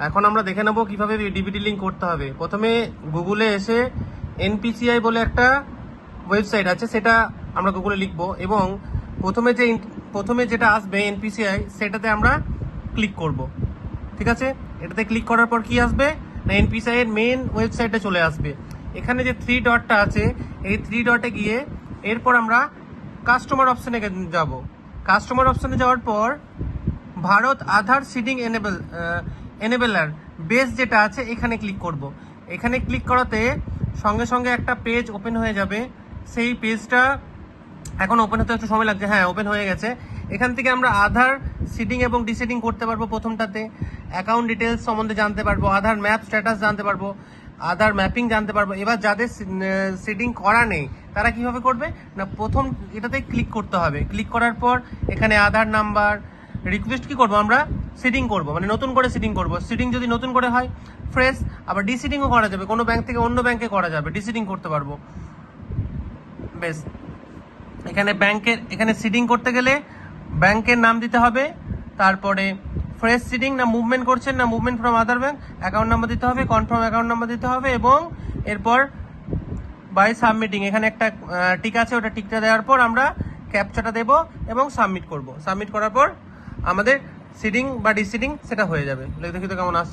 এখন আমরা দেখে নেব কিভাবে ডিবিটি লিঙ্ক করতে হবে। প্রথমে গুগলে এসে এনপিসিআই বলে একটা ওয়েবসাইট আছে, সেটা আমরা গুগলে লিখবো এবং প্রথমে যেটা আসবে এনপিসিআই সেটাতে আমরা ক্লিক করব। ঠিক আছে, এটাতে ক্লিক করার পর কি আসবে না, এনপিসিআই এর মেন ওয়েবসাইটে চলে আসবে। এখানে যে 3 ডটটা আছে, এই 3 ডটে গিয়ে এরপর আমরা কাস্টমার অপশনে যাব। কাস্টমার অপশনে যাওয়ার পর ভারত আধার সিডিং এনেবেলার বেস যেটা আছে এখানে ক্লিক করব। এখানে ক্লিক করাতে সঙ্গে সঙ্গে একটা পেজ ওপেন হয়ে যাবে। সেই পেজটা এখন ওপেন হতে একটু সময় লাগছে। হ্যাঁ, ওপেন হয়ে গেছে। এখান থেকে আমরা আধার সিডিং এবং ডিসিডিং করতে পারবো। প্রথমটাতে অ্যাকাউন্ট ডিটেলস সম্বন্ধে জানতে পারবো, আধার ম্যাপ স্ট্যাটাস জানতে পারবো, আধার ম্যাপিং জানতে পারবো। এবার যাদের সিডিং করা নেই তারা কিভাবে করবে না, প্রথম এটাতে ক্লিক করতে হবে। ক্লিক করার পর এখানে আধার নাম্বার রিকোয়েস্ট কি করবো, আমরা সিডিং করবো, মানে নতুন করে সিডিং করবো। সিডিং যদি নতুন করে হয় ফ্রেশ, আবার ডিসিডিংও করা যাবে, কোনো ব্যাংক থেকে অন্য ব্যাংকে করা যাবে, ডিসিডিং করতে পারবো। বেশ, এখানে সিডিং করতে গেলে ব্যাংকের নাম দিতে হবে, তারপরে ফ্রেশ সিডিং না মুভমেন্ট করছেন না movement from other bank, account number দিতে হবে, কনফার্ম অ্যাকাউন্ট নাম্বার দিতে হবে এবং এরপর বাই সাবমিটিং এখানে একটা টিক আছে, ওটা টিকটা দেওয়ার পর আমরা ক্যাপচাটা দেব এবং সাবমিট করব। সাবমিট করার পর আমাদের সিডিং বা ডিসিডিং সেটা হয়ে যাবে। দেখি তো কেমন আসছে।